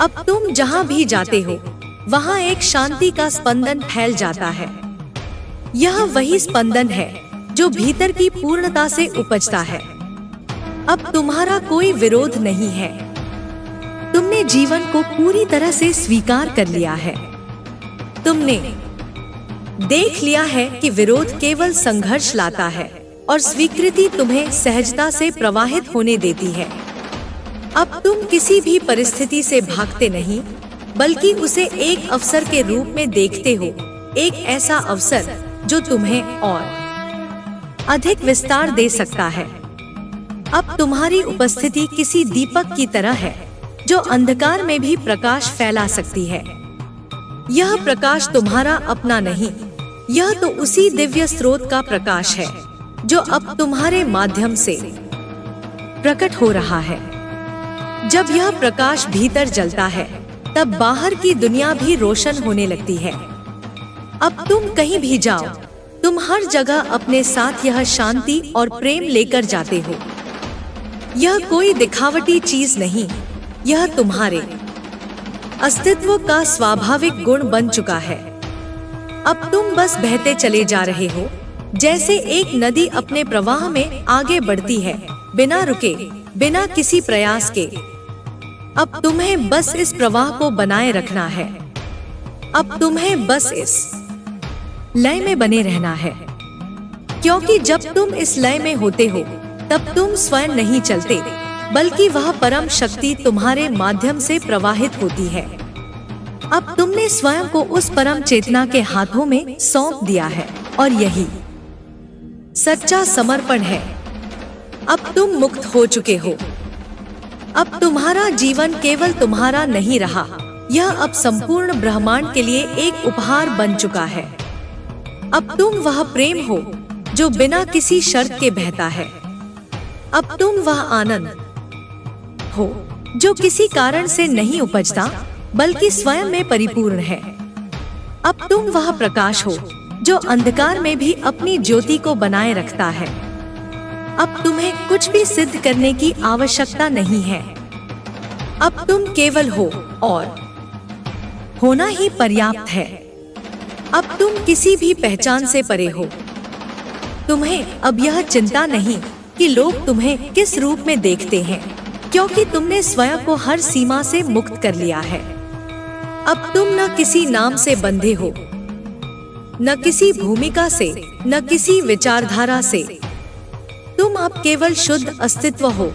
अब तुम जहाँ भी जाते हो वहाँ एक शांति का स्पंदन फैल जाता है। यह वही स्पंदन है जो भीतर की पूर्णता से उपजता है। अब तुम्हारा कोई विरोध नहीं है। तुमने जीवन को पूरी तरह से स्वीकार कर लिया है। तुमने देख लिया है कि विरोध केवल संघर्ष लाता है और स्वीकृति तुम्हें सहजता से प्रवाहित होने देती है। अब तुम किसी भी परिस्थिति से भागते नहीं, बल्कि उसे एक अवसर के रूप में देखते हो, एक ऐसा अवसर जो तुम्हें और अधिक विस्तार दे सकता है। अब तुम्हारी उपस्थिति किसी दीपक की तरह है जो अंधकार में भी प्रकाश फैला सकती है। यह प्रकाश तुम्हारा अपना नहीं, यह तो उसी दिव्य स्रोत का प्रकाश है जो अब तुम्हारे माध्यम से प्रकट हो रहा है। जब यह प्रकाश भीतर जलता है, तब बाहर की दुनिया भी रोशन होने लगती है। अब तुम कहीं भी जाओ, तुम हर जगह अपने साथ यह शांति और प्रेम लेकर जाते हो। यह कोई दिखावटी चीज नहीं, यह तुम्हारे अस्तित्व का स्वाभाविक गुण बन चुका है। अब तुम बस बहते चले जा रहे हो, जैसे एक नदी अपने प्रवाह में आगे बढ़ती है, बिना रुके, बिना किसी प्रयास के। अब तुम्हें बस इस प्रवाह को बनाए रखना है। अब तुम्हें बस इस लय में बने रहना है, क्योंकि जब तुम इस लय में होते हो, तब तुम स्वयं नहीं चलते, बल्कि वह परम शक्ति तुम्हारे माध्यम से प्रवाहित होती है। अब तुमने स्वयं को उस परम चेतना के हाथों में सौंप दिया है, और यही सच्चा समर्पण है। अब तुम मुक्त हो चुके हो। अब तुम्हारा जीवन केवल तुम्हारा नहीं रहा, यह अब संपूर्ण ब्रह्मांड के लिए एक उपहार बन चुका है। अब तुम वह प्रेम हो जो बिना किसी शर्त के बहता है। अब तुम वह आनंद हो जो किसी कारण से नहीं उपजता, बल्कि स्वयं में परिपूर्ण है। अब तुम वह प्रकाश हो जो अंधकार में भी अपनी ज्योति को बनाए रखता है। अब तुम्हें कुछ भी सिद्ध करने की आवश्यकता नहीं है। अब तुम केवल हो, और होना ही पर्याप्त है। अब तुम किसी भी पहचान से परे हो। तुम्हें अब यह चिंता नहीं कि लोग तुम्हें किस रूप में देखते हैं, क्योंकि तुमने स्वयं को हर सीमा से मुक्त कर लिया है। अब तुम न किसी नाम से बंधे हो, न किसी भूमिका से, न किसी विचारधारा से। तुम अब केवल शुद्ध अस्तित्व हो,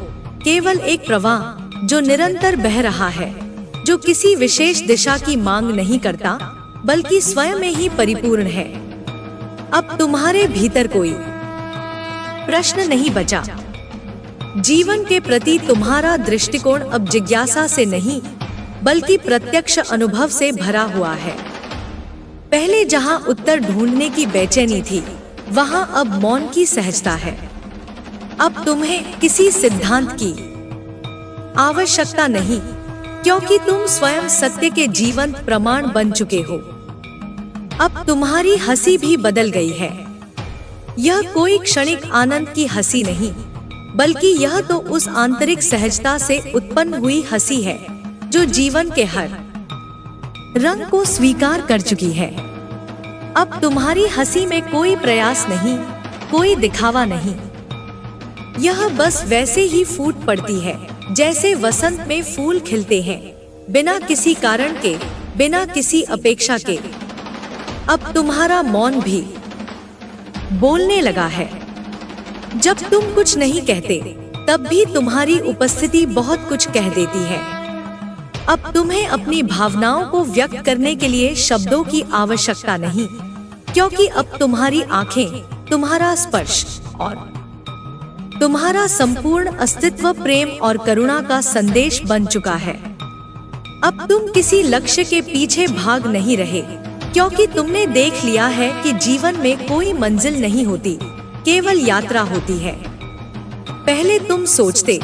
केवल एक प्रवाह जो निरंतर बह रहा है, जो किसी विशेष दिशा की मांग नहीं करता, बल्कि स्वयं में ही परिपूर्ण है। अब तुम्हारे भीतर कोई प्रश्न नहीं बचा। जीवन के प्रति तुम्हारा दृष्टिकोण अब जिज्ञासा से नहीं, बल्कि प्रत्यक्ष अनुभव से भरा हुआ है। पहले जहां उत्तर ढूंढने की बेचैनी थी, वहां अब मौन की सहजता है। अब तुम्हें किसी सिद्धांत की आवश्यकता नहीं, क्योंकि तुम स्वयं सत्य के जीवंत प्रमाण बन चुके हो। अब तुम्हारी हंसी भी बदल गई है। यह कोई क्षणिक आनंद की हंसी नहीं, बल्कि यह तो उस आंतरिक सहजता से उत्पन्न हुई हंसी है जो जीवन के हर रंग को स्वीकार कर चुकी है। अब तुम्हारी हंसी में कोई प्रयास नहीं, कोई दिखावा नहीं। यह बस वैसे ही फूट पड़ती है जैसे वसंत में फूल खिलते हैं, बिना किसी कारण के, बिना किसी अपेक्षा के। अब तुम्हारा मौन भी बोलने लगा है। जब तुम कुछ नहीं कहते, तब भी तुम्हारी उपस्थिति बहुत कुछ कह देती है। अब तुम्हें अपनी भावनाओं को व्यक्त करने के लिए शब्दों की आवश्यकता नहीं, क्योंकि अब तुम्हारी आंखें, तुम्हारा स्पर्श और तुम्हारा संपूर्ण अस्तित्व प्रेम और करुणा का संदेश बन चुका है। अब तुम किसी लक्ष्य के पीछे भाग नहीं रहे, क्योंकि तुमने देख लिया है कि जीवन में कोई मंजिल नहीं होती, केवल यात्रा होती है। पहले तुम सोचते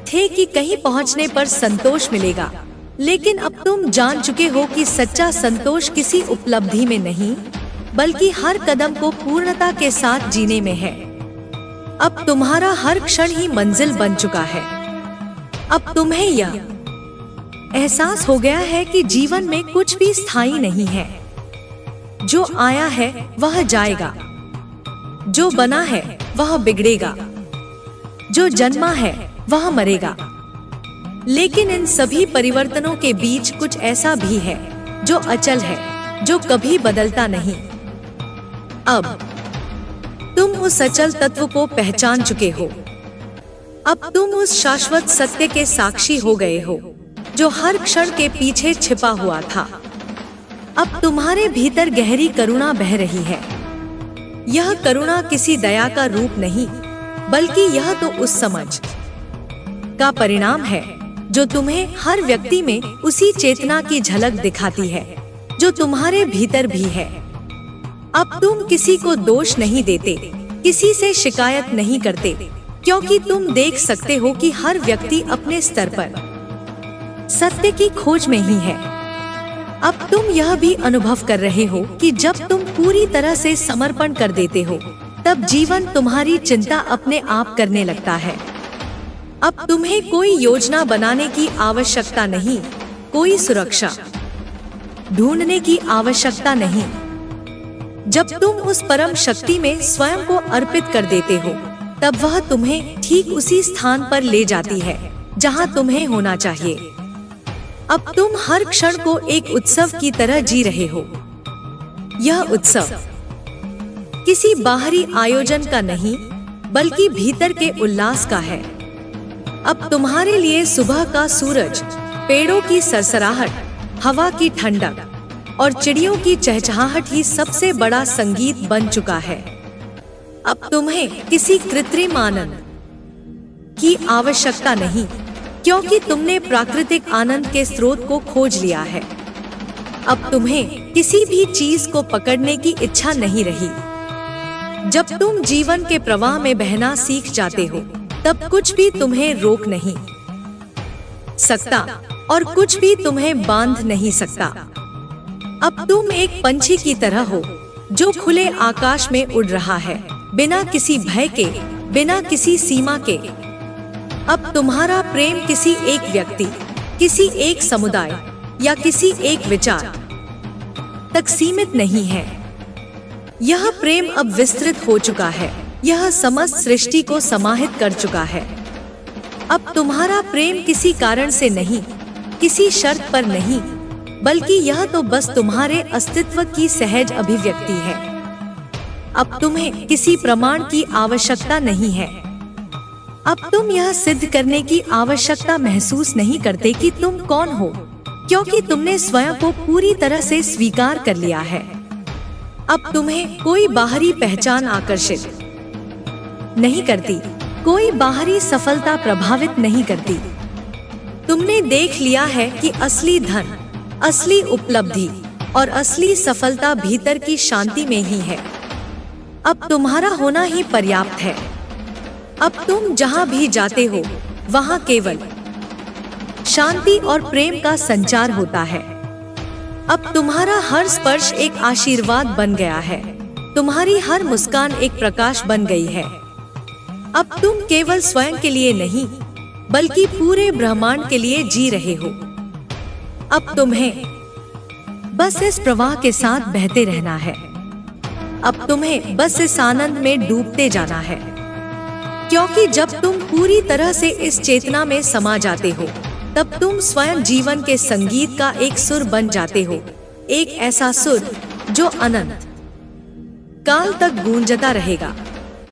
थे कि कहीं पहुंचने पर संतोष मिलेगा, लेकिन अब तुम जान चुके हो कि सच्चा संतोष किसी उपलब्धि में नहीं, बल्कि हर कदम को पूर्णता के साथ जीने में है। अब तुम्हारा हर क्षण ही मंजिल बन चुका है। अब तुम्हें यह एहसास हो गया है कि जीवन में कुछ भी स्थायी नहीं है। जो आया है वह जाएगा, जो बना है वह बिगड़ेगा, जो जन्मा है वह मरेगा। लेकिन इन सभी परिवर्तनों के बीच कुछ ऐसा भी है जो अचल है, जो कभी बदलता नहीं। अब तुम उस अचल तत्व को पहचान चुके हो। अब तुम उस शाश्वत सत्य के साक्षी हो गए हो जो हर क्षण के पीछे छिपा हुआ था। अब तुम्हारे भीतर गहरी करुणा बह रही है। यह करुणा किसी दया का रूप नहीं, बल्कि यह तो उस समझ का परिणाम है जो तुम्हें हर व्यक्ति में उसी चेतना की झलक दिखाती है जो तुम्हारे भीतर भी है। अब तुम किसी को दोष नहीं देते, किसी से शिकायत नहीं करते, क्योंकि तुम देख सकते हो कि हर व्यक्ति अपने स्तर पर सत्य की खोज में ही है। अब तुम यह भी अनुभव कर रहे हो कि जब तुम पूरी तरह से समर्पण कर देते हो, तब जीवन तुम्हारी चिंता अपने आप करने लगता है। अब तुम्हें कोई योजना बनाने की आवश्यकता नहीं, कोई सुरक्षा ढूंढने की आवश्यकता नहीं। जब तुम उस परम शक्ति में स्वयं को अर्पित कर देते हो, तब वह तुम्हें ठीक उसी स्थान पर ले जाती है जहां तुम्हें होना चाहिए। अब तुम हर क्षण को एक उत्सव की तरह जी रहे हो। यह उत्सव किसी बाहरी आयोजन का नहीं, बल्कि भीतर के उल्लास का है। अब तुम्हारे लिए सुबह का सूरज, पेड़ों की सरसराहट, हवा की ठंडक और चिड़ियों की चहचहाहट ही सबसे बड़ा संगीत बन चुका है। अब तुम्हें किसी कृत्रिम आनंद की आवश्यकता नहीं, क्योंकि तुमने प्राकृतिक आनंद के स्रोत को खोज लिया है। अब तुम्हें किसी भी चीज को पकड़ने की इच्छा नहीं रही। जब तुम जीवन के प्रवाह में बहना सीख जाते हो, तब कुछ भी तुम्हें रोक नहीं सकता और कुछ भी तुम्हें बांध नहीं सकता। अब तुम एक पंछी की तरह हो जो खुले आकाश में उड़ रहा है, बिना किसी भय के, बिना किसी सीमा के। अब तुम्हारा प्रेम किसी एक व्यक्ति, किसी एक समुदाय या किसी एक विचार तक सीमित नहीं है। यह प्रेम अब विस्तृत हो चुका है। यह समस्त सृष्टि को समाहित कर चुका है। अब तुम्हारा प्रेम किसी कारण से नहीं, किसी शर्त पर नहीं, बल्कि यह तो बस तुम्हारे अस्तित्व की सहज अभिव्यक्ति है। अब तुम्हें किसी प्रमाण की आवश्यकता नहीं है। अब तुम यह सिद्ध करने की आवश्यकता महसूस नहीं करते कि तुम कौन हो, क्योंकि तुमने स्वयं को पूरी तरह से स्वीकार कर लिया है। अब तुम्हें कोई बाहरी पहचान आकर्षित नहीं करती, कोई बाहरी सफलता प्रभावित नहीं करती। तुमने देख लिया है कि असली धन, असली उपलब्धि और असली सफलता भीतर की शांति में ही है। अब तुम्हारा होना ही पर्याप्त है। अब तुम जहां भी जाते हो, वहां केवल शांति और प्रेम का संचार होता है। अब तुम्हारा हर स्पर्श एक आशीर्वाद बन गया है। तुम्हारी हर मुस्कान एक प्रकाश बन गई है। अब तुम केवल स्वयं के लिए नहीं, बल्कि पूरे ब्रह्मांड के लिए जी रहे हो। अब तुम्हें बस इस प्रवाह के साथ बहते रहना है। अब तुम्हें बस इस आनंद में डूबते जाना है, क्योंकि जब तुम पूरी तरह से इस चेतना में समा जाते हो, तब तुम स्वयं जीवन के संगीत का एक सुर बन जाते हो। एक ऐसा सुर जो अनंत काल तक गूंजता रहेगा।